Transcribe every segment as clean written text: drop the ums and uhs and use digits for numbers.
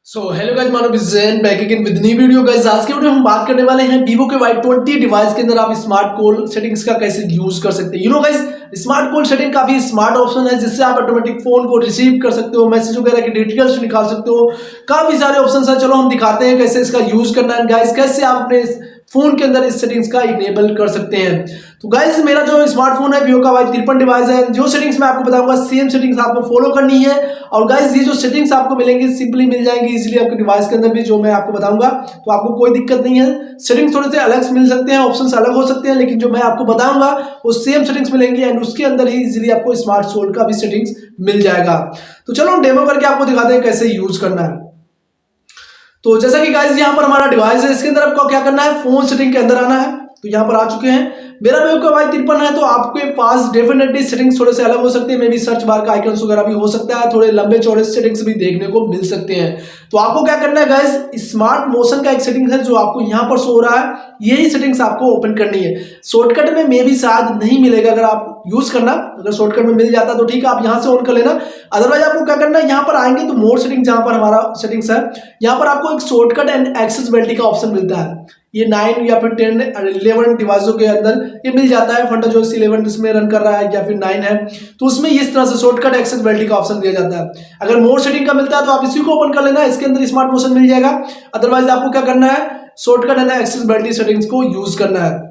Hello guys, मानो business back again with new video. Guys आज के वीडियो में हम बात करने वाले हैं वीवो के Y20 डिवाइस के अंदर आप स्मार्ट कॉल सेटिंग्स का कैसे यूज कर सकते हैं। गाइस, स्मार्ट कॉल सेटिंग काफी स्मार्ट ऑप्शन है जिससे आप ऑटोमेटिक फोन को रिसीव कर सकते हो, मैसेज वगैरह की डिटेल्स निकाल सकते हो। काफी सारे ऑप्शन है, चलो हम दिखाते हैं कैसे इसका यूज करना है। गाइस कैसे आप अपने फोन के अंदर इस सेटिंग्स का इनेबल कर सकते हैं। तो गाइस मेरा जो स्मार्टफोन है वीवो का Y53 डिवाइस है। जो सेटिंग्स मैं आपको बताऊंगा सेम सेटिंग्स आपको फॉलो करनी है। और गाइस ये जो सेटिंग्स आपको मिलेंगी सिंपली मिल जाएंगी इजीली आपके डिवाइस के अंदर भी, जो मैं आपको बताऊंगा तो आपको कोई दिक्कत नहीं है। सेटिंग्स थोड़े से अलग मिल सकते हैं, ऑप्शंस अलग हो सकते हैं, लेकिन जो मैं आपको बताऊंगा वो सेम सेटिंग्स मिलेंगी एंड उसके अंदर ही इजीली आपको स्मार्ट सोल्ड का भी सेटिंग्स मिल जाएगा। तो चलो हम डेमो करके आपको दिखाते हैं कैसे यूज करना है। तो जैसा कि गाइस यहाँ पर हमारा डिवाइस है, इसके अंदर आपको क्या करना है, फोन सेटिंग के अंदर आना है। तो यहाँ पर आ चुके हैं। मेरा वीवो का Y53 है तो आपके पास डेफिनेटली सेटिंग्स थोड़े से अलग हो सकते हैं, मे बी सर्च बार का आइकन्स वगैरह भी हो सकता है, थोड़े लंबे चौड़े सेटिंग्स भी देखने को मिल सकते हैं। तो आपको क्या करना है गाइस, स्मार्ट मोशन का एक सेटिंग है जो आपको यहाँ पर शो हो रहा है, यही सेटिंग्स आपको ओपन करनी है। शॉर्टकट में मे बी शायद नहीं मिलेगा, अगर आप यूज करना, अगर शॉर्टकट में मिल जाता तो ठीक है, आप यहाँ से ऑन कर लेना। अदरवाइज आपको क्या करना है, यहाँ पर आएंगे तो मोर सेटिंग जहां पर हमारा सेटिंग्स है, यहाँ पर आपको एक शॉर्टकट एंड एक्सेसिबिलिटी का ऑप्शन मिलता है। ये 9 या फिर 10 11 डिवाइसों के अंदर ये मिल जाता है। फंडा जो 11 इसमें रन कर रहा है या फिर 9 है तो उसमें इस तरह से शॉर्टकट एक्सेसिबिलिटी का ऑप्शन दिया जाता है। अगर मोर सेटिंग का मिलता है तो आप इसी को ओपन कर लेना, इसके अंदर स्मार्ट मोशन मिल जाएगा। अदरवाइज आपको क्या करना है, शॉर्टकट एंड एक्सेसिबिलिटी सेटिंग्स को यूज करना है।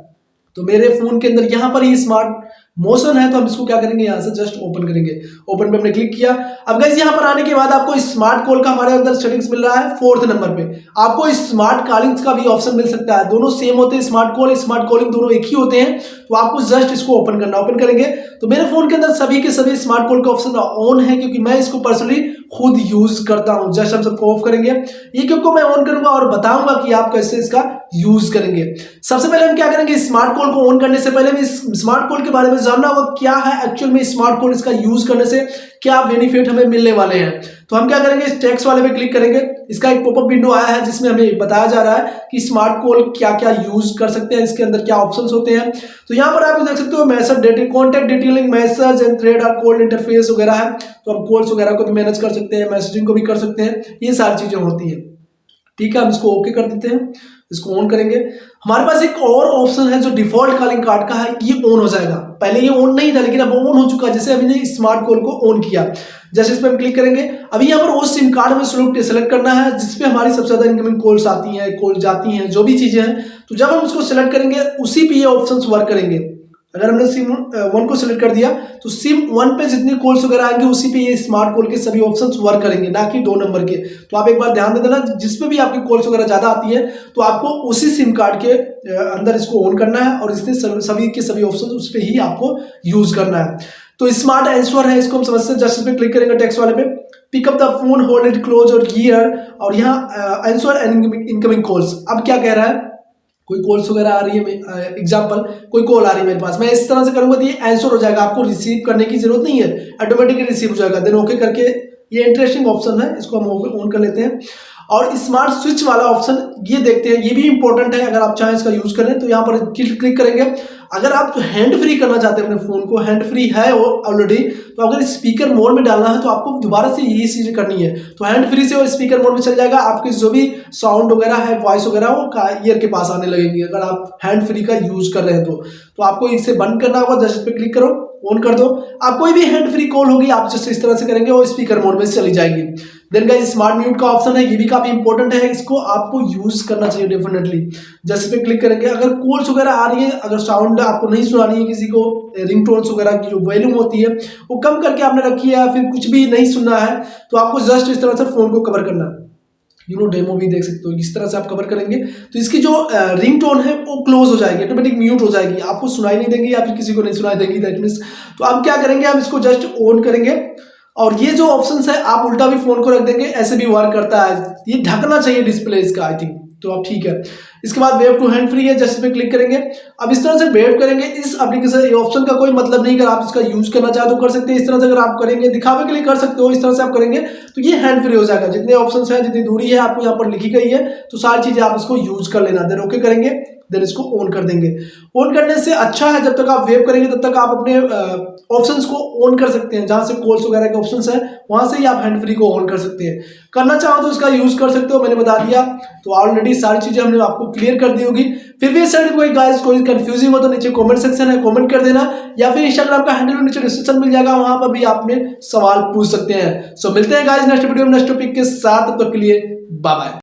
तो मेरे फोन के अंदर यहाँ पर ही स्मार्ट मोशन है तो हम इसको क्या करेंगे, यहाँ से जस्ट ओपन करेंगे। ओपन पे हमने क्लिक किया। अब गाइस यहाँ पर आने के बाद आपको स्मार्ट कॉल का हमारे अंदर सेटिंग्स मिल रहा है 4th नंबर पे। आपको स्मार्ट कॉलिंग्स का भी ऑप्शन मिल सकता है, दोनों सेम होते हैं, स्मार्ट कॉल स्मार्ट कॉलिंग दोनों एक ही होते हैं। तो आपको जस्ट इसको ओपन करना, ओपन करेंगे तो मेरे फोन के अंदर सभी के सभी स्मार्ट कॉल का ऑप्शन ऑन है, क्योंकि मैं इसको पर्सनली खुद यूज करता हूं। जस्ट हम सबको ऑफ करेंगे, ये क्योंकि मैं ऑन करूंगा और बताऊंगा कि आप कैसे इसका यूज करेंगे। सबसे पहले हम क्या करेंगे, स्मार्ट कॉल को ऑन करने से पहले इस स्मार्ट कॉल के बारे में जानना होगा क्या है एक्चुअल में स्मार्ट कॉल, इसका यूज करने से क्या बेनिफिट हमें मिलने वाले हैं। तो हम क्या करेंगे, इस टेक्स्ट वाले पे क्लिक करेंगे। इसका एक पॉपअप विंडो आया है जिसमें हमें बताया जा रहा है कि स्मार्ट कॉल क्या क्या यूज कर सकते हैं, इसके अंदर क्या ऑप्शंस होते हैं। तो यहाँ पर आप देख सकते हो message data, contact detailing, message and thread और कॉल इंटरफेस वगैरह है। तो हम कॉल्स वगैरह को भी मैनेज कर सकते हैं, मैसेजिंग को भी कर सकते हैं, ये सारी चीजें होती है। ठीक है, हम इसको ओके कर देते हैं, इसको ऑन करेंगे। हमारे पास एक और ऑप्शन है जो डिफॉल्ट कॉलिंग कार्ड का है, ये ऑन हो जाएगा। पहले ये ऑन नहीं था लेकिन अब ऑन हो चुका है, जैसे अभी ने स्मार्ट कॉल को ऑन किया। जैसे इस पर हम क्लिक करेंगे, अभी यहाँ पर उस सिम कार्ड में सेलेक्ट करना है जिसपे हमारी सबसे ज्यादा इनकमिंग कॉल्स आती हैं, कॉल जाती हैं, जो भी चीजें हैं। तो जब हम उसको सिलेक्ट करेंगे उसी पे ये ऑप्शंस वर्क करेंगे। अगर हमने सिम 1 को सिलेक्ट कर दिया तो सिम 1 पे जितने कॉल्स वगैरह आएंगे उसी पे ये स्मार्ट कॉल के सभी ऑप्शंस वर्क करेंगे, ना कि 2 नंबर के। तो आप एक बार ध्यान दे देना, जिसपे भी आपकी कॉल्स वगैरह ज्यादा आती है तो आपको उसी सिम कार्ड के अंदर इसको ऑन करना है और इसने सभी के सभी ऑप्शन उस पर ही आपको यूज करना है। तो स्मार्ट आंसर है, इसको हम समझते हैं। जस्ट इस पे क्लिक करेंगे टेक्स्ट वाले पे, pick up the phone, hold it close और ईयर, और यहाँ आंसर इनकमिंग कॉल्स। अब क्या कह रहा है, कोई कॉल्स वगैरह आ रही है, एग्जांपल कोई कॉल आ रही है मेरे पास, मैं इस तरह से करूंगा तो ये आंसर हो जाएगा, आपको रिसीव करने की जरूरत नहीं है, ऑटोमेटिकली रिसीव हो जाएगा। देन ओके करके, ये इंटरेस्टिंग ऑप्शन है, इसको हम ऑन कर लेते हैं। और स्मार्ट स्विच वाला ऑप्शन ये देखते हैं, ये भी इंपॉर्टेंट है। अगर आप चाहें इसका यूज करें तो यहाँ पर क्लिक करेंगे। अगर आप हैंड फ्री करना चाहते हैं अपने फोन को, हैंड फ्री है वो ऑलरेडी, तो अगर स्पीकर मोड में डालना है तो आपको दोबारा से ये चीजें करनी है। तो हैंड फ्री से वो स्पीकर मोड में चल जाएगा, आपके जो भी साउंड वगैरह है, वॉइस वगैरह, वो ईयर के पास आने लगेंगे अगर आप हैंड फ्री का यूज कर रहे हैं तो आपको इसे बंद करना होगा। जस्ट पे क्लिक करो, ऑन कर दो। आप कोई भी हैंड फ्री कॉल होगी आप जस्ट इस तरह से करेंगे और स्पीकर मोड में चली जाएगी। देन गाइस स्मार्ट म्यूट का ऑप्शन है, ये भी काफी इंपॉर्टेंट है, इसको आपको यूज करना चाहिए डेफिनेटली। जस्ट पे क्लिक करेंगे, अगर कॉल्स वगैरह आ रही है, अगर साउंड आपको नहीं सुनानी है किसी को, रिंगटोन्स वगैरह की जो वॉल्यूम होती है वो कम करके आपने रखी है, फिर कुछ भी नहीं सुनना है, तो आपको जस्ट इस तरह से फोन को कवर करना है। डेमो भी देख सकते हो, इस तरह से आप कवर करेंगे तो इसकी जो रिंगटोन है वो क्लोज हो जाएगी, ऑटोमेटिक म्यूट हो जाएगी, आपको सुनाई नहीं देंगी या फिर किसी को नहीं सुनाई देंगी। दैट मींस तो आप क्या करेंगे, आप इसको जस्ट ऑन करेंगे और ये जो ऑप्शंस है आप उल्टा भी फोन को रख देंगे, ऐसे भी वर्क करता है। ये ढकना चाहिए डिस्प्ले इसका, आई थिंक, तो अब ठीक है। इसके बाद वेव टू हैंड फ्री है, जस्ट पे क्लिक करेंगे। अब इस तरह से वेव करेंगे। इस एप्लीकेशन ऑप्शन का कोई मतलब नहीं, अगर आप इसका यूज करना चाहे तो कर सकते हैं। इस तरह से अगर आप करेंगे, दिखावे के लिए कर सकते हो, इस तरह से आप करेंगे तो ये हैंड फ्री हो जाएगा। जितने ऑप्शंस हैं, जितनी दूरी है आपको यहाँ पर लिखी गई है, तो सारी चीजें आप इसको यूज कर लेना। देन ओके करेंगे, देन इसको ऑन कर देंगे। ऑन करने से अच्छा है, जब तक आप वेव करेंगे तब तक आप अपने ऑप्शंस को ऑन कर सकते हैं। जहां से कॉल्स वगैरह के ऑप्शंस है वहां से ही आप हैंड फ्री को ऑन कर सकते हैं। करना चाहो तो इसका यूज कर सकते हो, मैंने बता दिया। तो ऑलरेडी सारी चीजें हमने आपको क्लियर कर दी होगी। फिर भी इस साइड कोई गाइस कोई कंफ्यूजिंग हो तो नीचे कमेंट सेक्शन है, कमेंट कर देना, या फिर इंस्टाग्राम का हैंडल नीचे डिस्क्रिप्शन मिल जाएगा, वहां पर भी आपने सवाल पूछ सकते हैं। सो मिलते हैं गाइस नेक्स्ट वीडियो में नेक्स्ट टॉपिक के साथ, तब तक के लिए बाय बाय।